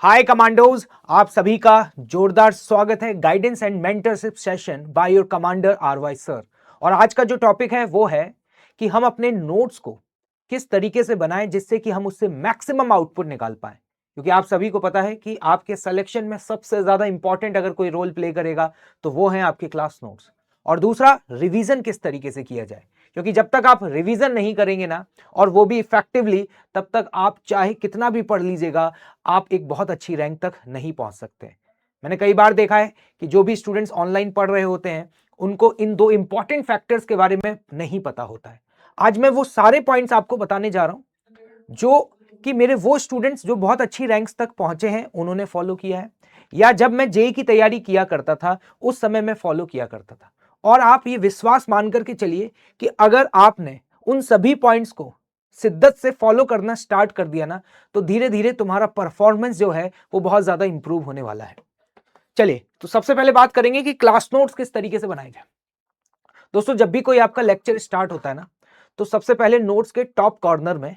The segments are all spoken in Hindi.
हाय कमांडोज, आप सभी का जोरदार स्वागत है guidance and mentorship session by your commander RY sir. और आज का जो टॉपिक है वो है कि हम अपने नोट्स को किस तरीके से बनाएं जिससे कि हम उससे मैक्सिमम आउटपुट निकाल पाएं। क्योंकि आप सभी को पता है कि आपके सिलेक्शन में सबसे ज्यादा इंपॉर्टेंट अगर कोई रोल प्ले करेगा तो वो है आपके क्लास नोट्स। और दूसरा, रिवीजन किस तरीके से किया जाए, क्योंकि जब तक आप रिवीजन नहीं करेंगे ना, और वो भी इफेक्टिवली, तब तक आप चाहे कितना भी पढ़ लीजिएगा, आप एक बहुत अच्छी रैंक तक नहीं पहुंच सकते। मैंने कई बार देखा है कि जो भी स्टूडेंट्स ऑनलाइन पढ़ रहे होते हैं उनको इन दो इंपॉर्टेंट फैक्टर्स के बारे में नहीं पता होता है। आज मैं वो सारे पॉइंट्स आपको बताने जा रहा हूं जो कि मेरे वो स्टूडेंट्स जो बहुत अच्छी रैंक्स तक पहुंचे हैं उन्होंने फॉलो किया है, या जब मैं जेई की तैयारी किया करता था उस समय मैं फॉलो किया करता था। और आप ये विश्वास मान करके चलिए कि अगर आपने उन सभी पॉइंट्स को शिद्दत से फॉलो करना स्टार्ट कर दिया ना, तो धीरे धीरे तुम्हारा परफॉर्मेंस जो है वो बहुत ज्यादा इंप्रूव होने वाला है। चलिए, तो सबसे पहले बात करेंगे कि क्लास नोट्स किस तरीके से बनाए जाए। दोस्तों, जब भी कोई आपका लेक्चर स्टार्ट होता है ना, तो सबसे पहले नोट्स के टॉप कॉर्नर में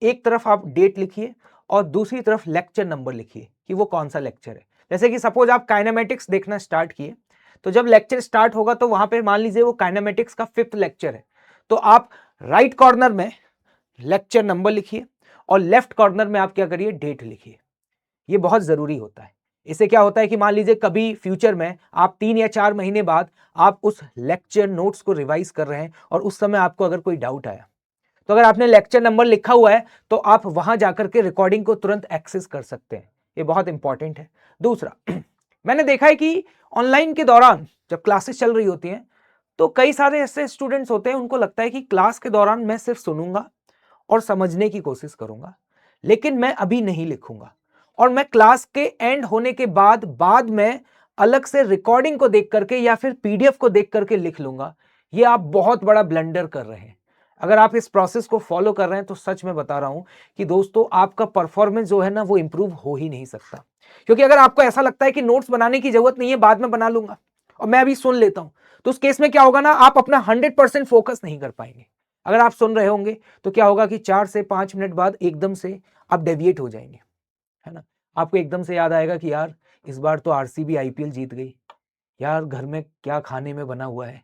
एक तरफ आप डेट लिखिए और दूसरी तरफ लेक्चर नंबर लिखिए कि वो कौन सा लेक्चर है। जैसे कि सपोज आप काइनेमेटिक्स देखना स्टार्ट किए, तो जब लेक्चर स्टार्ट होगा तो वहां पे मान लीजिए वो काइनेमेटिक्स का 5th लेक्चर है, तो आप राइट कॉर्नर में लेक्चर नंबर लिखिए और लेफ्ट कॉर्नर में आप क्या करिए, डेट लिखिए। ये बहुत जरूरी होता है। इससे क्या होता है कि मान लीजिए कभी फ्यूचर में आप 3 या 4 महीने बाद आप उस लेक्चर नोट्स को रिवाइज कर रहे हैं और उस समय आपको अगर कोई डाउट आया, तो अगर आपने लेक्चर नंबर लिखा हुआ है तो आप वहां जाकर के रिकॉर्डिंग को तुरंत एक्सेस कर सकते हैं। ये बहुत इंपॉर्टेंट है। दूसरा, मैंने देखा है कि ऑनलाइन के दौरान जब क्लासेस चल रही होती हैं तो कई सारे ऐसे स्टूडेंट्स होते हैं, उनको लगता है कि क्लास के दौरान मैं सिर्फ सुनूंगा और समझने की कोशिश करूंगा, लेकिन मैं अभी नहीं लिखूंगा, और मैं क्लास के एंड होने के बाद में अलग से रिकॉर्डिंग को देख करके या फिर पीडीएफ को देख करके लिख लूंगा। ये आप बहुत बड़ा ब्लंडर कर रहे हैं। अगर आप इस प्रोसेस को फॉलो कर रहे हैं तो सच में बता रहा हूं कि दोस्तों, आपका परफॉर्मेंस जो है ना वो इंप्रूव हो ही नहीं सकता। क्योंकि अगर आपको ऐसा लगता है कि नोट्स बनाने की जरूरत नहीं है, बाद में बना लूंगा और मैं अभी सुन लेता हूं, तो उस केस में क्या होगा ना, आप अपना 100% फोकस नहीं कर पाएंगे। अगर आप सुन रहे होंगे तो क्या होगा कि 4 से 5 मिनट बाद एकदम से आप डेविएट हो जाएंगे, है ना। आपको एकदम से याद आएगा कि यार, इस बार तो आरसीबी आईपीएल जीत गई, यार घर में क्या खाने में बना हुआ है,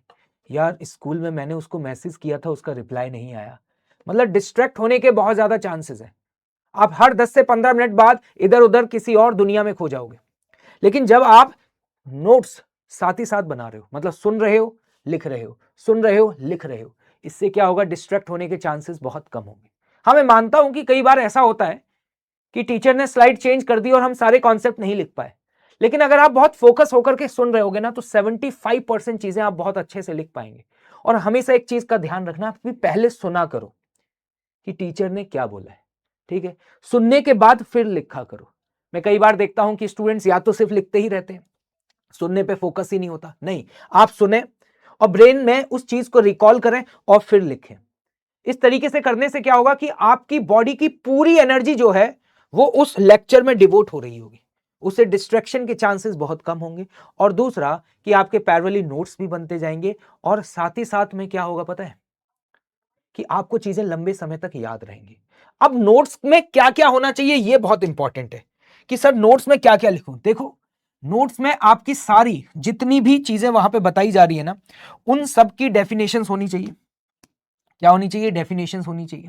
यार स्कूल में मैंने उसको मैसेज किया था उसका रिप्लाई नहीं आया। मतलब डिस्ट्रैक्ट होने के बहुत ज्यादा चांसेस है। आप हर 10 से 15 मिनट बाद इधर उधर किसी और दुनिया में खो जाओगे। लेकिन जब आप नोट्स साथ ही साथ बना रहे हो, मतलब सुन रहे हो लिख रहे हो, सुन रहे हो लिख रहे हो, इससे क्या होगा, डिस्ट्रैक्ट होने के चांसेस बहुत कम होंगे। हाँ, मैं मानता हूं कि कई बार ऐसा होता है कि टीचर ने स्लाइड चेंज कर दी और हम सारे कॉन्सेप्ट नहीं लिख पाए, लेकिन अगर आप बहुत फोकस होकर के सुन रहे होगे ना, तो 75% चीजें आप बहुत अच्छे से लिख पाएंगे। और हमेशा एक चीज का ध्यान रखना, आप भी पहले सुना करो कि टीचर ने क्या बोला है, ठीक है। सुनने के बाद फिर लिखा करो। मैं कई बार देखता हूं कि स्टूडेंट्स या तो सिर्फ लिखते ही रहते हैं, सुनने पे फोकस ही नहीं होता। नहीं, आप सुने और ब्रेन में उस चीज को रिकॉल करें और फिर लिखें। इस तरीके से करने से क्या होगा कि आपकी बॉडी की पूरी एनर्जी जो है वो उस लेक्चर में डिवोट हो रही होगी, उससे डिस्ट्रैक्शन के चांसेस बहुत कम होंगे। और दूसरा कि आपके पैरेलली नोट्स भी बनते जाएंगे, और साथ ही साथ में क्या होगा पता है, कि आपको चीजें लंबे समय तक याद रहेंगी। अब नोट्स में क्या क्या होना चाहिए ये बहुत इंपॉर्टेंट है कि सर नोट्स में क्या क्या लिखूं। देखो, नोट्स में आपकी सारी जितनी भी चीजें वहां पे बताई जा रही है ना, उन सब की डेफिनेशंस होनी चाहिए। क्या होनी चाहिए, डेफिनेशंस होनी चाहिए,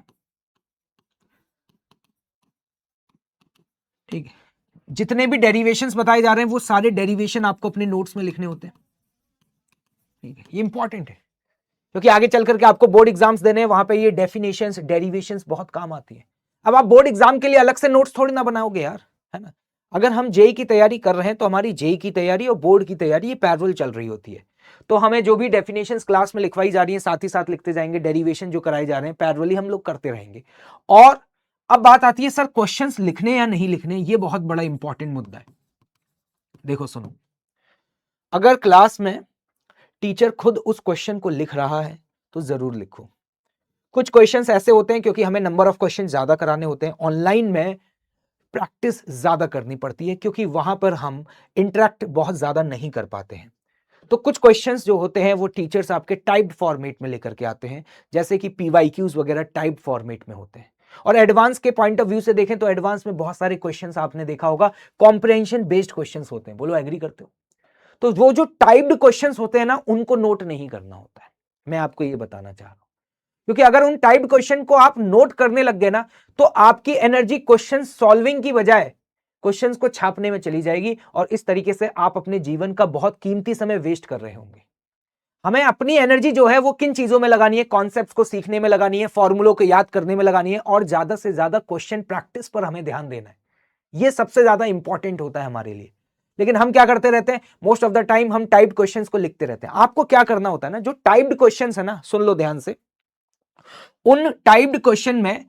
ठीक है। जितने भी डेरिवेशंस बताए जा रहे हैं वो सारे डेरिवेशन आपको अपने नोट्स में लिखने होते हैं, ठीक है। ये इंपॉर्टेंट है क्योंकि आगे चल करके आपको बोर्ड एग्जाम्स देने हैं, वहां पे ये डेफिनेशंस डेरिवेशंस बहुत काम आती है। अब आप बोर्ड एग्जाम के लिए अलग से नोट्स थोड़ी ना बनाओगे यार, है ना। अगर हम जेई की तैयारी कर रहे हैं तो हमारी जेई की तैयारी और बोर्ड की तैयारी ये पैरेलल चल रही होती है। तो हमें जो भी डेफिनेशंस क्लास में लिखवाई जा रही है साथ ही साथ लिखते जाएंगे, डेरिवेशन जो कराए जा रहे हैं पैरेलली हम लोग करते रहेंगे। और अब बात आती है सर क्वेश्चंस लिखने या नहीं लिखने, ये बहुत बड़ा इंपॉर्टेंट मुद्दा है। देखो सुनो, अगर क्लास में टीचर खुद उस क्वेश्चन को लिख रहा है तो जरूर लिखो। कुछ क्वेश्चंस ऐसे होते हैं, क्योंकि हमें नंबर ऑफ क्वेश्चन ज्यादा कराने होते हैं, ऑनलाइन में प्रैक्टिस ज्यादा करनी पड़ती है क्योंकि वहां पर हम इंटरेक्ट बहुत ज्यादा नहीं कर पाते हैं। तो कुछ क्वेश्चंस जो होते हैं वो टीचर्स आपके टाइप्ड फॉर्मेट में लेकर के आते हैं, जैसे कि पीवाईक्यूज वगैरह टाइप्ड फॉर्मेट में होते हैं। और एडवांस के पॉइंट ऑफ व्यू से देखें तो एडवांस में बहुत सारे क्वेश्चंस आपने देखा होगा कॉम्प्रिहेंशन बेस्ड क्वेश्चंस होते हैं, बोलो एग्री करते हो? तो वो जो टाइप्ड क्वेश्चंस होते हैं ना, उनको नोट नहीं करना होता है, मैं आपको ये बताना चाह रहा हूं। क्योंकि अगर उन टाइप्ड क्वेश्चन को आप नोट करने लग गए ना, तो आपकी एनर्जी क्वेश्चन सॉल्विंग की बजाय क्वेश्चंस को छापने में चली जाएगी, और इस तरीके से आप अपने जीवन का बहुत कीमती समय वेस्ट कर रहे होंगे। हमें अपनी एनर्जी जो है वो किन चीजों में लगानी है? कॉन्सेप्ट्स को सीखने में लगानी है, फॉर्मूलों को याद करने में लगानी है, और ज्यादा से ज्यादा क्वेश्चन प्रैक्टिस पर हमें ध्यान देना है। ये सबसे ज्यादा इंपॉर्टेंट होता है हमारे लिए। लेकिन हम क्या करते रहते हैं? मोस्ट ऑफ द टाइम हम टाइप्ड क्वेश्चंस को लिखते रहते हैं। आपको क्या करना होता है ना, जो टाइप्ड क्वेश्चंस है ना, सुन लो ध्यान से, उन टाइप्ड क्वेश्चन में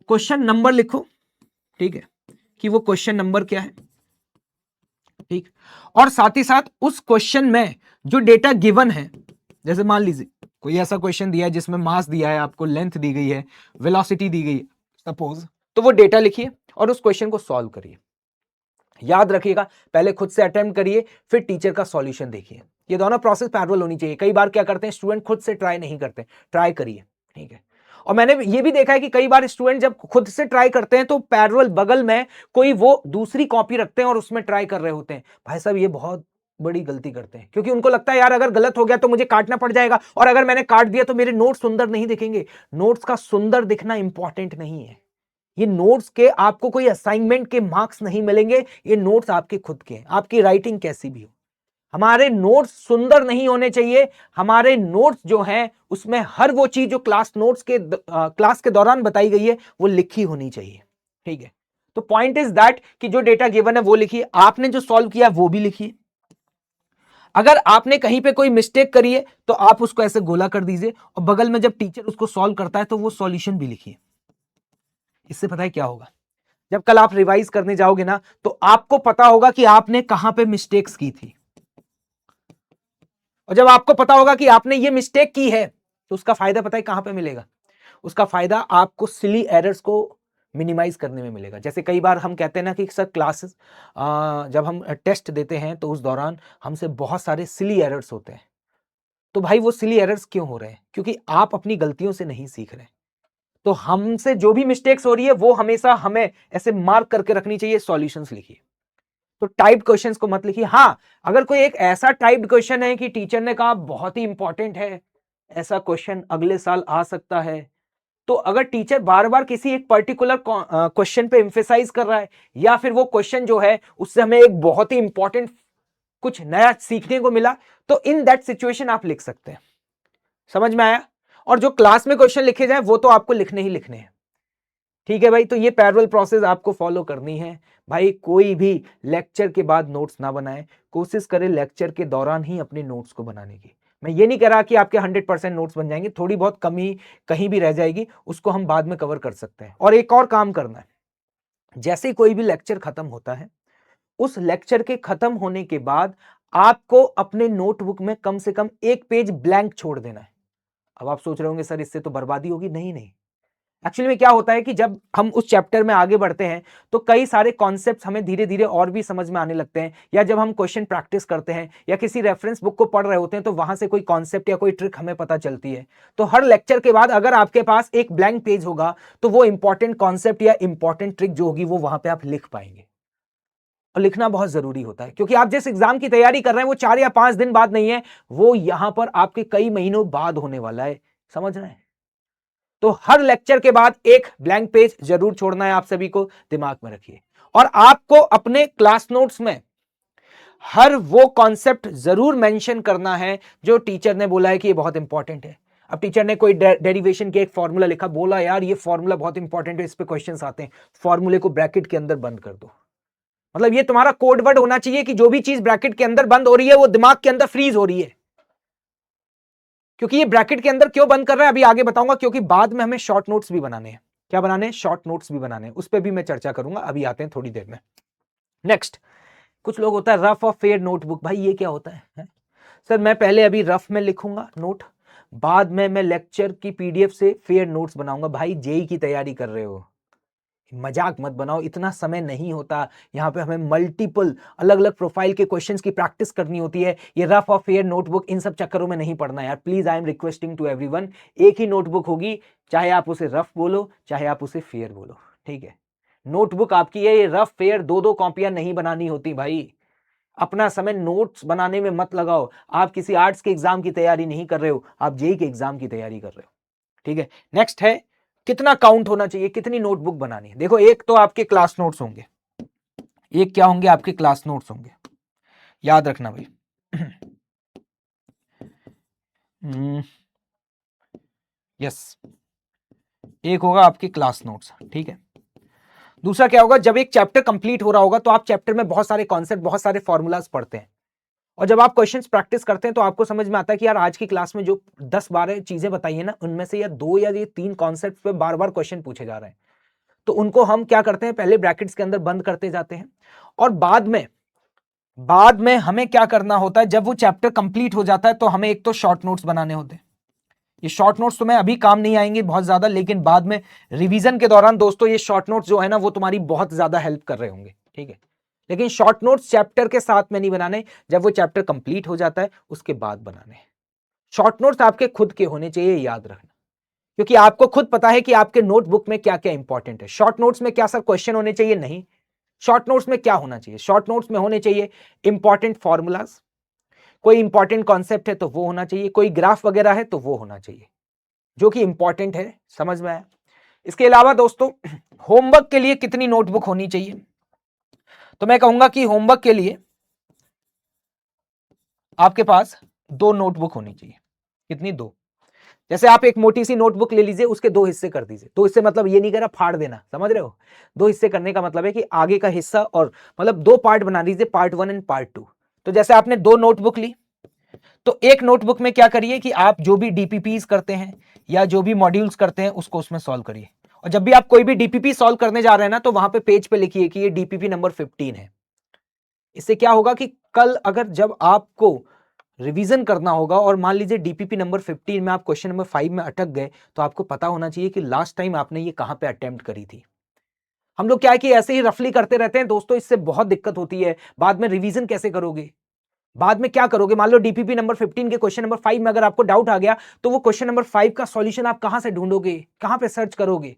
क्वेश्चन नंबर लिखो, ठीक है, कि वो क्वेश्चन नंबर क्या है, ठीक। और साथ ही साथ उस क्वेश्चन में जो डेटा गिवन है, जैसे मान लीजिए कोई ऐसा क्वेश्चन दिया है जिसमें मास दिया है, आपको लेंथ दी गई है, वेलोसिटी दी गई है सपोज, तो वो डेटा लिखिए और उस क्वेश्चन को सॉल्व करिए। याद रखिएगा, पहले खुद से अटेम्प्ट करिए, फिर टीचर का सॉल्यूशन देखिए। ये दोनों प्रोसेस पैरेलल होनी चाहिए। कई बार क्या करते हैं स्टूडेंट, खुद से ट्राई नहीं करते, ट्राई करिए, ठीक है। और मैंने ये भी देखा है कि कई बार स्टूडेंट जब खुद से ट्राई करते हैं तो पैरेलल बगल में कोई वो दूसरी कॉपी रखते हैं और उसमें ट्राई कर रहे होते हैं। भाई साहब, ये बहुत बड़ी गलती करते हैं, क्योंकि उनको लगता है यार अगर गलत हो गया तो मुझे काटना पड़ जाएगा, और अगर मैंने काट दिया तो मेरे नोट्स सुंदर नहीं दिखेंगे। नोट्स का सुंदर दिखना इंपॉर्टेंट नहीं है। ये नोट्स के आपको कोई असाइनमेंट के मार्क्स नहीं मिलेंगे, ये नोट्स आपके खुद के हैं, आपकी राइटिंग कैसी भी हो। हमारे नोट्स सुंदर नहीं होने चाहिए। हमारे नोट्स जो हैं उसमें हर वो चीज जो क्लास के दौरान बताई गई है वो लिखी होनी चाहिए, ठीक है। तो पॉइंट इज दैट कि जो डेटा गिवन है वो लिखिए, आपने जो सॉल्व किया वो भी लिखिए। अगर आपने कहीं पे कोई मिस्टेक करी है तो आप उसको ऐसे गोला कर दीजिए, और बगल में जब टीचर उसको सॉल्व करता है तो वो सॉल्यूशन भी लिखिए। इससे पता है क्या होगा? जब कल आप रिवाइज करने जाओगे ना, तो आपको पता होगा कि आपने कहां पे मिस्टेक्स की थी। और जब आपको पता होगा कि आपने ये मिस्टेक की है, तो उसका फायदा पता है कहां पे मिलेगा? उसका फायदा आपको सिली एरर्स को मिनिमाइज करने में मिलेगा। जैसे कई बार हम कहते हैं ना कि सर क्लासेस जब हम टेस्ट देते हैं तो उस दौरान हमसे बहुत सारे सिली एरर्स होते हैं। तो भाई वो सिली एरर्स क्यों हो रहे हैं? क्योंकि आप अपनी गलतियों से नहीं सीख रहे। तो हमसे जो भी मिस्टेक्स हो रही है वो हमेशा हमें ऐसे मार्क करके रखनी चाहिए, सॉल्यूशंस लिखिए। तो टाइप्ड क्वेश्चंस को मत लिखिए। हां, अगर कोई एक ऐसा टाइप्ड क्वेश्चन है कि टीचर ने कहा बहुत ही इंपॉर्टेंट है, ऐसा क्वेश्चन अगले साल आ सकता है, तो अगर टीचर बार बार किसी एक पर्टिकुलर क्वेश्चन पे एम्फेसाइज कर रहा है, या फिर वो क्वेश्चन जो है उससे हमें एक बहुत ही इंपॉर्टेंट कुछ नया सीखने को मिला, तो इन दैट सिचुएशन आप लिख सकते हैं। समझ में आया? और जो क्लास में क्वेश्चन लिखे जाए वो तो आपको लिखने ही लिखने हैं, ठीक है भाई। तो ये पैरेलल प्रोसेस आपको फॉलो करनी है भाई। कोई भी लेक्चर के बाद नोट्स ना बनाए, कोशिश करें लेक्चर के दौरान ही अपने नोट्स को बनाने की। मैं ये नहीं कह रहा कि आपके 100% नोट्स बन जाएंगे, थोड़ी बहुत कमी कहीं भी रह जाएगी, उसको हम बाद में कवर कर सकते हैं। और एक और काम करना है, जैसे कोई भी लेक्चर खत्म होता है, उस लेक्चर के खत्म होने के बाद आपको अपने नोटबुक में कम से कम एक पेज ब्लैंक छोड़ देना है। अब आप सोच रहे होंगे सर इससे तो बर्बादी होगी। नहीं नहीं, एक्चुअली में क्या होता है कि जब हम उस चैप्टर में आगे बढ़ते हैं तो कई सारे कॉन्सेप्ट्स हमें धीरे धीरे और भी समझ में आने लगते हैं, या जब हम क्वेश्चन प्रैक्टिस करते हैं या किसी रेफरेंस बुक को पढ़ रहे होते हैं तो वहां से कोई कॉन्सेप्ट या कोई ट्रिक हमें पता चलती है। तो हर लेक्चर के बाद अगर आपके पास एक ब्लैंक पेज होगा तो वो इंपॉर्टेंट कॉन्सेप्ट या इंपॉर्टेंट ट्रिक जो होगी वो वहां पे आप लिख पाएंगे। और लिखना बहुत जरूरी होता है, क्योंकि आप जिस एग्जाम की तैयारी कर रहे हैं वो 4 या 5 दिन बाद नहीं है, वो यहां पर आपके कई महीनों बाद होने वाला है। समझ रहे हैं? तो हर लेक्चर के बाद एक ब्लैंक पेज जरूर छोड़ना है, आप सभी को दिमाग में रखिए। और आपको अपने क्लास नोट्स में हर वो कॉन्सेप्ट जरूर मेंशन करना है जो टीचर ने बोला है कि ये बहुत इंपॉर्टेंट है। अब टीचर ने कोई डेरिवेशन के एक फॉर्मूला लिखा, बोला यार ये फॉर्मूला बहुत इंपॉर्टेंट है, इस पे क्वेश्चंस आते हैं, फॉर्मूले को ब्रैकेट के अंदर बंद कर दो। मतलब ये तुम्हारा कोड वर्ड होना चाहिए कि जो भी चीज ब्रैकेट के अंदर बंद हो रही है वो दिमाग के अंदर फ्रीज हो रही है। क्योंकि ये ब्रैकेट के अंदर क्यों बंद कर रहे हैं अभी आगे बताऊंगा, क्योंकि बाद में हमें शॉर्ट नोट्स भी बनाने हैं। क्या बनाने हैं? शॉर्ट नोट्स भी बनाने हैं, उस पर भी मैं चर्चा करूंगा। अभी आते हैं थोड़ी देर में। नेक्स्ट, कुछ लोग होता है रफ और फेयर नोटबुक। भाई ये क्या होता है? सर मैं पहले अभी रफ में लिखूंगा नोट, बाद में मैं लेक्चर की पीडीएफ से फेयर नोट्स बनाऊंगा। भाई जेई की तैयारी कर रहे हो, मजाक मत बनाओ, इतना समय नहीं होता। यहाँ पे हमें मल्टीपल अलग अलग प्रोफाइल के क्वेश्चंस की प्रैक्टिस करनी होती है। ये रफ और फेयर नोटबुक इन सब चक्करों में नहीं पढ़ना यार, please I am requesting to everyone. एक ही नोटबुक होगी, चाहे आप उसे रफ बोलो चाहे आप उसे फेयर बोलो, ठीक है। नोटबुक आपकी है, ये रफ फेयर दो दो कॉपियां नहीं बनानी होती भाई। अपना समय नोट्स बनाने में मत लगाओ। आप किसी आर्ट्स के एग्जाम की तैयारी नहीं कर रहे हो, आप जेई के एग्जाम की तैयारी कर रहे हो, ठीक है। नेक्स्ट है कितना काउंट होना चाहिए, कितनी नोटबुक बनानी है। देखो एक तो आपके क्लास नोट्स होंगे, एक क्या होंगे, आपके क्लास नोट्स होंगे, याद रखना भाई। यस, एक होगा आपके क्लास नोट्स, ठीक है। दूसरा क्या होगा, जब एक चैप्टर कंप्लीट हो रहा होगा तो आप चैप्टर में बहुत सारे कॉन्सेप्ट, बहुत सारे फॉर्मूलाज पढ़ते हैं, और जब आप क्वेश्चंस प्रैक्टिस करते हैं तो आपको समझ में आता है कि यार आज की क्लास में जो 10-12 चीजें बताई है ना, उनमें से या 2 या ये 3 कॉन्सेप्ट पे बार बार क्वेश्चन पूछे जा रहे हैं, तो उनको हम क्या करते हैं, पहले ब्रैकेट्स के अंदर बंद करते जाते हैं, और बाद में हमें क्या करना होता है, जब वो चैप्टर कंप्लीट हो जाता है तो हमें एक तो शॉर्ट नोट्स बनाने होते हैं। ये शॉर्ट नोट्स तुम्हें अभी काम नहीं आएंगे बहुत ज्यादा, लेकिन बाद में रिवीजन के दौरान दोस्तों ये शॉर्ट नोट्स जो है ना वो तुम्हारी बहुत ज्यादा हेल्प कर रहे होंगे, ठीक है। लेकिन शॉर्ट नोट्स चैप्टर के साथ में नहीं बनाने, जब वो चैप्टर कंप्लीट हो जाता है उसके बाद बनाने। शॉर्ट नोट्स आपके खुद के होने चाहिए, याद रखना, क्योंकि आपको खुद पता है कि आपके नोटबुक में क्या क्या इंपॉर्टेंट है। शॉर्ट नोट्स में क्या सर क्वेश्चन होने चाहिए, नहीं। शॉर्ट नोट्स में क्या होना चाहिए, शॉर्ट नोट्स में होने चाहिए इंपॉर्टेंट फॉर्मूलाज, कोई इंपॉर्टेंट कॉन्सेप्ट है तो वो होना चाहिए, कोई ग्राफ वगैरह है तो वो होना चाहिए जो कि इंपॉर्टेंट है, समझ में आया। इसके अलावा दोस्तों होमवर्क के लिए कितनी नोटबुक होनी चाहिए, तो मैं कहूंगा कि होमवर्क के लिए आपके पास 2 नोटबुक होनी चाहिए। कितनी, 2। जैसे आप एक मोटी सी नोटबुक ले लीजिए, उसके 2 हिस्से कर दीजिए। 2 हिस्से मतलब ये नहीं कह रहा फाड़ देना, समझ रहे हो। 2 हिस्से करने का मतलब है कि आगे का हिस्सा, और मतलब 2 पार्ट बना लीजिए, पार्ट 1 एंड पार्ट 2। तो जैसे आपने 2 नोटबुक ली, तो एक नोटबुक में क्या करिए कि आप जो भी डीपीपीस करते हैं या जो भी मॉड्यूल्स करते हैं उसको उसमें सॉल्व करिए। और जब भी आप कोई भी डीपीपी सॉल्व करने जा रहे हैं ना, तो वहां पे पेज पे लिखिए कि ये डीपीपी नंबर 15 है। इससे क्या होगा कि कल अगर जब आपको रिवीजन करना होगा और मान लीजिए डीपीपी नंबर 15 में आप क्वेश्चन नंबर 5 में अटक गए, तो आपको पता होना चाहिए कि लास्ट टाइम आपने ये कहां पे अटेम्प्ट करी थी। हम लोग क्या है कि ऐसे ही रफली करते रहते हैं दोस्तों, इससे बहुत दिक्कत होती है। बाद में रिवीजन कैसे करोगे, बाद में क्या करोगे। मान लो डीपीपी नंबर 15 के क्वेश्चन नंबर 5 में अगर आपको डाउट आ गया, तो वो क्वेश्चन नंबर 5 का सॉल्यूशन आप कहां से ढूंढोगे, कहां पे सर्च करोगे।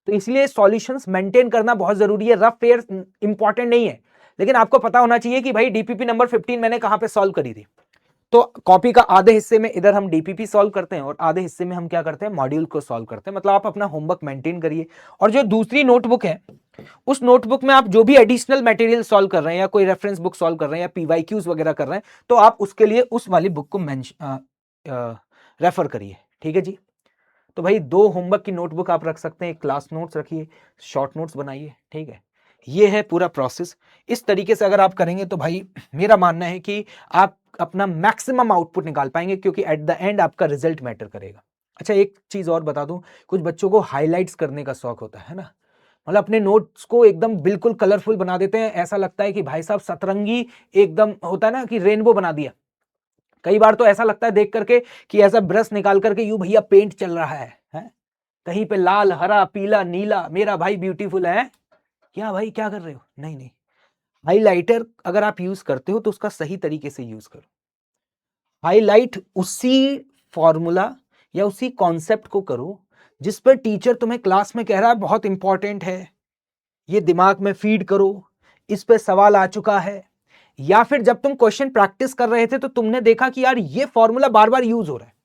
तो इसलिए सॉल्यूशंस मेंटेन करना बहुत जरूरी है। रफ फेयर इंपॉर्टेंट नहीं है, लेकिन आपको पता होना चाहिए कि भाई डीपीपी नंबर 15 मैंने कहां पे सॉल्व करी थी। तो कॉपी का आधे हिस्से में इधर हम डीपीपी सॉल्व करते हैं और आधे हिस्से में हम क्या करते हैं, मॉड्यूल को सॉल्व करते हैं। मतलब आप अपना होमवर्क मेंटेन करिए। और जो दूसरी नोटबुक है, उस नोटबुक में आप जो भी एडिशनल मटेरियल सॉल्व कर रहे हैं या कोई रेफरेंस बुक सॉल्व कर रहे हैं या पीवाईक्यूज वगैरह कर रहे हैं, तो आप उसके लिए उस वाली बुक को रेफर करिए, ठीक है जी। तो भाई 2 होमवर्क की नोटबुक आप रख सकते हैं, एक क्लास नोट्स रखिए, शॉर्ट नोट्स बनाइए, ठीक है। ये है पूरा प्रोसेस। इस तरीके से अगर आप करेंगे तो भाई मेरा मानना है कि आप अपना मैक्सिमम आउटपुट निकाल पाएंगे, क्योंकि एट द एंड आपका रिजल्ट मैटर करेगा। अच्छा एक चीज और बता दूं, कुछ बच्चों को हाईलाइट्स करने का शौक होता है ना, मतलब अपने नोट्स को एकदम बिल्कुल कलरफुल बना देते हैं। ऐसा लगता है कि भाई साहब सतरंगी एकदम होता है ना, कि रेनबो बना दिया। कई बार तो ऐसा लगता है देख करके कि ऐसा ब्रश निकाल करके यूं भैया पेंट चल रहा है? कहीं पे लाल, हरा, पीला, नीला, मेरा भाई ब्यूटीफुल है। क्या भाई क्या कर रहे हो, नहीं नहीं। हाइलाइटर अगर आप यूज करते हो तो उसका सही तरीके से यूज करो। हाईलाइट उसी फॉर्मूला या उसी कॉन्सेप्ट को करो जिस पर टीचर तुम्हें क्लास में कह रहा है बहुत इंपॉर्टेंट है, ये दिमाग में फीड करो, इस पे सवाल आ चुका है। या फिर जब तुम क्वेश्चन प्रैक्टिस कर रहे थे तो तुमने देखा कि यार ये फॉर्मूला बार बार यूज हो रहा है।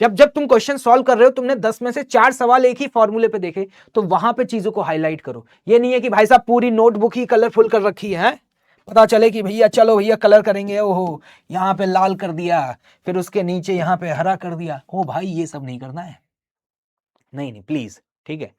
जब जब तुम क्वेश्चन सॉल्व कर रहे हो, तुमने 10 में से 4 सवाल एक ही फॉर्मूले पे देखे, तो वहां पे चीजों को हाईलाइट करो। ये नहीं है कि भाई साहब पूरी नोटबुक ही कलरफुल कर रखी है, पता चले कि भैया चलो भैया कलर करेंगे, ओहो यहाँ पे लाल कर दिया, फिर उसके नीचे यहाँ पे हरा कर दिया। ओ भाई ये सब नहीं करना है, नहीं नहीं प्लीज, ठीक है।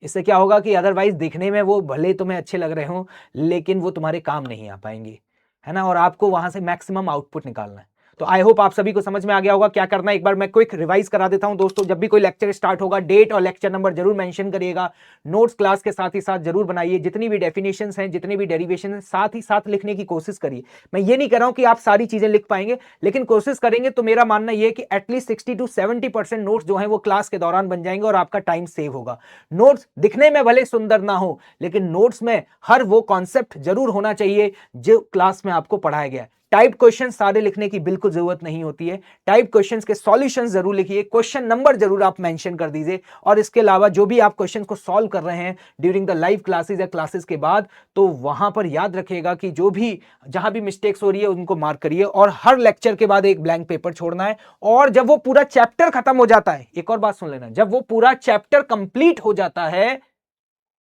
इससे क्या होगा कि अदरवाइज दिखने में वो भले तुम्हें अच्छे लग रहे हो, लेकिन वो तुम्हारे काम नहीं आ पाएंगे, है ना। और आपको वहां से मैक्सिमम आउटपुट निकालना है। तो आई होप आप सभी को समझ में आ गया होगा क्या करना है। एक बार मैं क्विक रिवाइज करा देता हूं दोस्तों। जब भी कोई लेक्चर स्टार्ट होगा, डेट और लेक्चर नंबर जरूर मेंशन करिएगा। नोट्स क्लास के साथ ही साथ जरूर बनाइए। जितनी भी डेफिनेशंस हैं, जितनी भी डेरिवेशन है, साथ ही साथ लिखने की कोशिश करिए। मैं ये नहीं कह रहा हूं कि आप सारी चीजें लिख पाएंगे, लेकिन कोशिश करेंगे तो मेरा मानना यह है कि एटलीस्ट 60 to 70% नोट्स जो है वो क्लास के दौरान बन जाएंगे और आपका टाइम सेव होगा। नोट्स दिखने में भले सुंदर ना हो, लेकिन नोट्स में हर वो कॉन्सेप्ट जरूर होना चाहिए जो क्लास में आपको पढ़ाया गया है। टाइप क्वेश्चन सारे लिखने की बिल्कुल जरूरत नहीं होती है। टाइप क्वेश्चंस के सॉल्यूशंस जरूर लिखिए, क्वेश्चन नंबर जरूर आप मेंशन कर दीजिए, और इसके अलावा जो भी आप क्वेश्चन को सॉल्व कर रहे हैं ड्यूरिंग द लाइव क्लासेस या क्लासेस के बाद, तो वहां पर याद रखिएगा कि जो भी जहां भी मिस्टेक्स हो रही है उनको मार्क करिए, और हर लेक्चर के बाद एक ब्लैंक पेपर छोड़ना है। और जब वो पूरा चैप्टर खत्म हो जाता है, एक और बात सुन लेना, जब वो पूरा चैप्टर कंप्लीट हो जाता है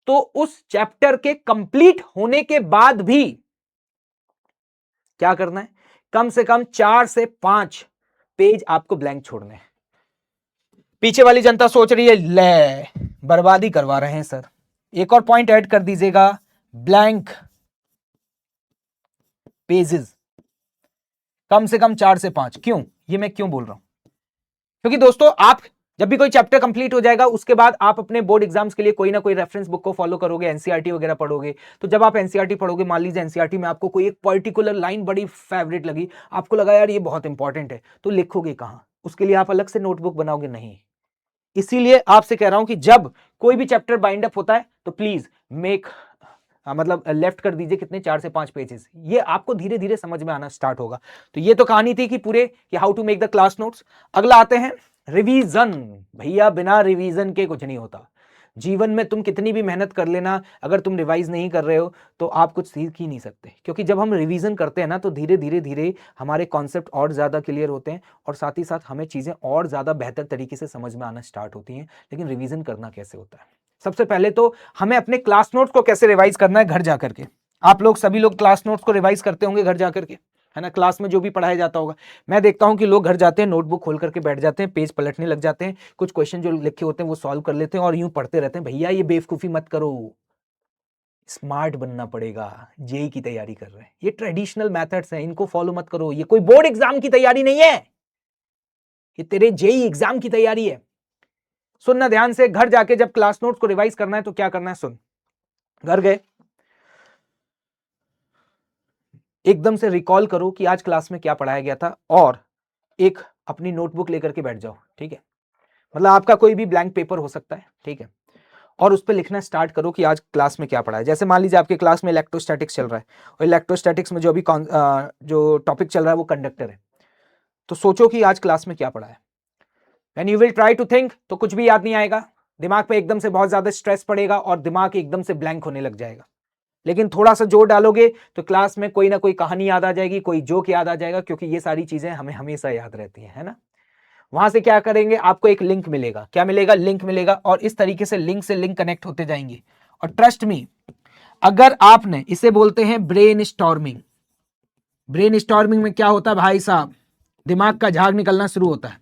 तो उस चैप्टर के कंप्लीट होने के बाद भी क्या करना है, कम से कम 4 से 5 पेज आपको ब्लैंक छोड़ने हैं। पीछे वाली जनता सोच रही है ले बर्बादी करवा रहे हैं सर, एक और पॉइंट ऐड कर दीजिएगा, ब्लैंक पेजेस कम से कम 4 से 5। क्यों, ये मैं क्यों बोल रहा हूं, क्योंकि दोस्तों आप जब भी कोई चैप्टर कंप्लीट हो जाएगा उसके बाद आप अपने बोर्ड एग्जाम्स के लिए कोई ना कोई रेफरेंस बुक को फॉलो करोगे, एनसीईआरटी वगैरह पढ़ोगे। तो जब आप एनसीईआरटी पढ़ोगे, मान लीजिए एनसीईआरटी में आपको कोई एक पर्टिकुलर लाइन बड़ी फेवरेट लगी, आपको लगा यार ये बहुत इंपॉर्टेंट है, तो लिखोगे कहां, उसके लिए आप अलग से नोटबुक बनाओगे नहीं। इसीलिए आपसे कह रहा हूं कि जब कोई भी चैप्टर बाइंड अप होता है तो प्लीज मेक मतलब लेफ्ट कर दीजिए कितने, 4 से 5 पेजेस। ये आपको धीरे धीरे समझ में आना स्टार्ट होगा। तो ये तो कहानी थी कि पूरे कि how to make the class notes. अगला आते हैं रिवीजन। भैया बिना रिवीजन के कुछ नहीं होता। जीवन में तुम कितनी भी मेहनत कर लेना, अगर तुम रिवाइज नहीं कर रहे हो तो आप कुछ सीख ही नहीं सकते। क्योंकि जब हम रिवीजन करते हैं ना तो धीरे धीरे धीरे हमारे कॉन्सेप्ट और ज्यादा क्लियर होते हैं, और साथ ही साथ हमें चीजें और ज्यादा बेहतर तरीके से समझ में आना स्टार्ट होती हैं। लेकिन रिवीजन करना कैसे होता है, सबसे पहले तो हमें अपने क्लास नोट्स को कैसे रिवाइज करना है घर जाकर के। आप लोग सभी लोग क्लास नोट्स को रिवाइज करते होंगे घर जाकर के, है ना, क्लास में जो भी पढ़ाया जाता होगा। मैं देखता हूं कि लोग घर जाते हैं, नोटबुक खोल करके बैठ जाते हैं, पेज पलटने लग जाते हैं, कुछ क्वेश्चन जो लिखे होते हैं वो सॉल्व कर लेते हैं और यूं पढ़ते रहते हैं। भैया ये बेवकूफी मत करो, स्मार्ट बनना पड़ेगा। जेई की तैयारी कर रहे हैं, ये ट्रेडिशनल मेथड्स हैं, इनको फॉलो मत करो। ये कोई बोर्ड एग्जाम की तैयारी नहीं है, ये तेरे जेई एग्जाम की तैयारी है। सुनना ध्यान से, घर जाके जब क्लास नोट्स को रिवाइज करना है तो क्या करना है, सुन। घर गए, एकदम से रिकॉल करो कि आज क्लास में क्या पढ़ाया गया था, और एक अपनी नोटबुक लेकर के बैठ जाओ, ठीक है। मतलब आपका कोई भी ब्लैंक पेपर हो सकता है, ठीक है, और उस पर लिखना स्टार्ट करो कि आज क्लास में क्या पढ़ा है। जैसे मान लीजिए आपके क्लास में इलेक्ट्रोस्टैटिक्स चल रहा है, और इलेक्ट्रोस्टैटिक्स में जो अभी जो टॉपिक चल रहा है वो कंडक्टर है, तो सोचो कि आज क्लास में क्या पढ़ा है। And you will try to think, तो कुछ भी याद नहीं आएगा, दिमाग पे एकदम से बहुत ज्यादा स्ट्रेस पड़ेगा और दिमाग एकदम से ब्लैंक होने लग जाएगा। लेकिन थोड़ा सा जोर डालोगे तो क्लास में कोई ना कोई कहानी याद आ जाएगी, कोई जोक याद आ जाएगा, क्योंकि ये सारी चीजें हमें हमेशा याद रहती है ना। वहां से क्या करेंगे, आपको एक लिंक मिलेगा, क्या मिलेगा, लिंक मिलेगा, और इस तरीके से लिंक से लिंक कनेक्ट होते जाएंगे। और ट्रस्ट मी, अगर आपने, इसे बोलते हैं ब्रेन स्टॉर्मिंग। ब्रेन स्टॉर्मिंग में क्या होता है भाई साहब, दिमाग का झाग निकलना शुरू होता है।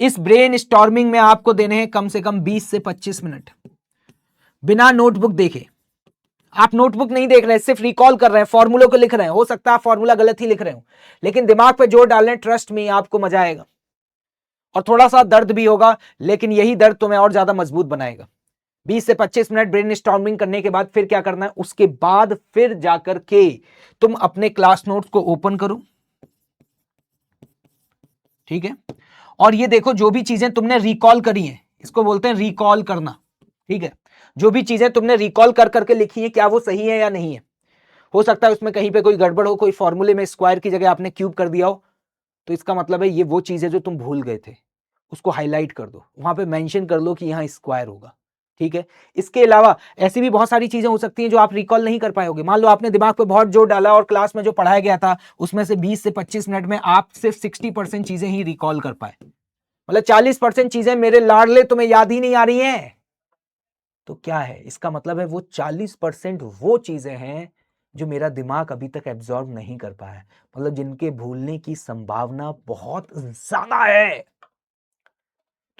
इस ब्रेन स्टॉर्मिंग में आपको देने हैं कम से कम 20 से 25 मिनट, बिना नोटबुक देखे। आप नोटबुक नहीं देख रहे, सिर्फ रिकॉल कर रहे हैं, फॉर्मूलों को लिख रहे हैं। हो सकता है फॉर्मूला गलत ही लिख रहे हो, लेकिन दिमाग पे जोर डाल रहे हैं। ट्रस्ट मी, आपको मजा आएगा, और थोड़ा सा दर्द भी होगा, लेकिन यही दर्द तुम्हें और ज्यादा मजबूत बनाएगा। 20 से 25 मिनट ब्रेन स्टॉर्मिंग करने के बाद फिर क्या करना है, उसके बाद फिर जाकर के तुम अपने क्लास नोट्स को ओपन करो, ठीक है, और ये देखो जो भी चीजें तुमने रिकॉल करी हैं, इसको बोलते हैं रिकॉल करना, ठीक है। जो भी चीजें तुमने रिकॉल कर करके लिखी है, क्या वो सही है या नहीं है। हो सकता है उसमें कहीं पे कोई गड़बड़ हो, कोई फॉर्मूले में स्क्वायर की जगह आपने क्यूब कर दिया हो, तो इसका मतलब है ये वो चीजें जो तुम भूल गए थे, उसको हाईलाइट कर दो, वहां पे मेंशन कर लो कि यहां स्क्वायर होगा, ठीक है। इसके अलावा ऐसी भी बहुत सारी चीजें हो सकती हैं जो आप रिकॉल नहीं कर पाओगे। मान लो आपने दिमाग पे बहुत जोर डाला और क्लास में जो पढ़ाया गया था उसमें से 20 से 25 मिनट में आप सिर्फ 60% चीजें ही रिकॉल कर पाए, मतलब 40% चीजें मेरे लाडले तुम्हें याद ही नहीं आ रही हैं। तो क्या है, इसका मतलब है वो 40% वो चीजें हैं जो मेरा दिमाग अभी तक एब्जॉर्ब नहीं कर पाया है, मतलब जिनके भूलने की संभावना बहुत ज्यादा है।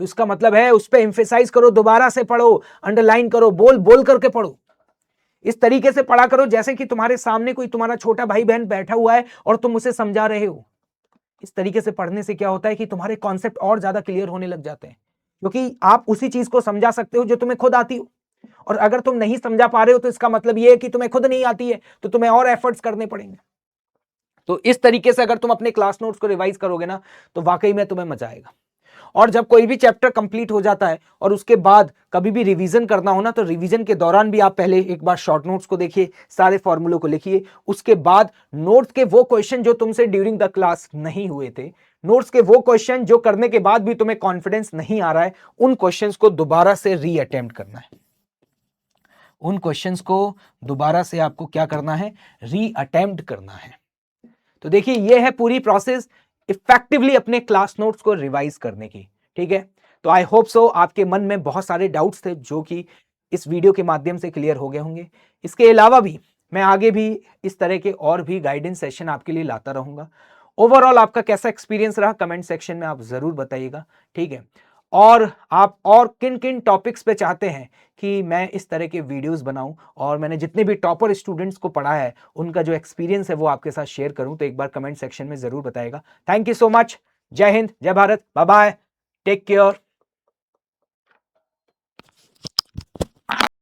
तो इसका मतलब है उस पर एम्फेसाइज करो, दोबारा से पढ़ो, अंडरलाइन करो, बोल बोल करके पढ़ो। इस तरीके से पढ़ा करो जैसे कि तुम्हारे सामने कोई तुम्हारा छोटा भाई बहन बैठा हुआ है और तुम उसे समझा रहे हो। इस तरीके से पढ़ने से क्या होता है कि तुम्हारे कॉन्सेप्ट और ज्यादा क्लियर होने लग जाते हैं, क्योंकि आप उसी चीज को समझा सकते हो जो तुम्हें खुद आती हो। और अगर तुम नहीं समझा पा रहे हो तो इसका मतलब यह है कि तुम्हें खुद नहीं आती है, तो तुम्हें और एफर्ट्स करने पड़ेंगे। तो इस तरीके से अगर तुम अपने क्लास नोट्स को रिवाइज करोगे ना, तो वाकई में तुम्हें मजा आएगा। और जब कोई भी चैप्टर कंप्लीट हो जाता है और उसके बाद कभी भी रिवीजन करना हो ना, तो रिवीजन के दौरान भी आप पहले एक बार शॉर्ट नोट्स को देखिए, सारे फॉर्मूलों को लिखिए, उसके बाद नोट्स के वो क्वेश्चन जो तुमसे ड्यूरिंग द क्लास नहीं हुए थे, नोट्स के वो क्वेश्चन जो करने के बाद भी तुम्हें कॉन्फिडेंस नहीं आ रहा है, उन क्वेश्चंस को दोबारा से रीअटेम्प्ट करना है। उन क्वेश्चंस को दोबारा से आपको क्या करना है, रीअटेम्प्ट करना है। तो देखिए ये है पूरी प्रोसेस इफेक्टिवली अपने क्लास नोट्स को रिवाइज करने की। ठीक है, तो आई होप सो आपके मन में बहुत सारे डाउट्स थे जो कि इस वीडियो के माध्यम से क्लियर हो गए होंगे। इसके अलावा भी मैं आगे भी इस तरह के और भी गाइडेंस सेशन आपके लिए लाता रहूंगा। ओवरऑल आपका कैसा एक्सपीरियंस रहा कमेंट सेक्शन में आप जरूर बताइएगा। ठीक है, और आप और किन किन टॉपिक्स पे चाहते हैं कि मैं इस तरह के वीडियोस बनाऊं, और मैंने जितने भी टॉपर स्टूडेंट्स को पढ़ा है उनका जो एक्सपीरियंस है वो आपके साथ शेयर करूं, तो एक बार कमेंट सेक्शन में जरूर बताइएगा। Thank you so much. जय हिंद, जय Bharat, bye bye, take care.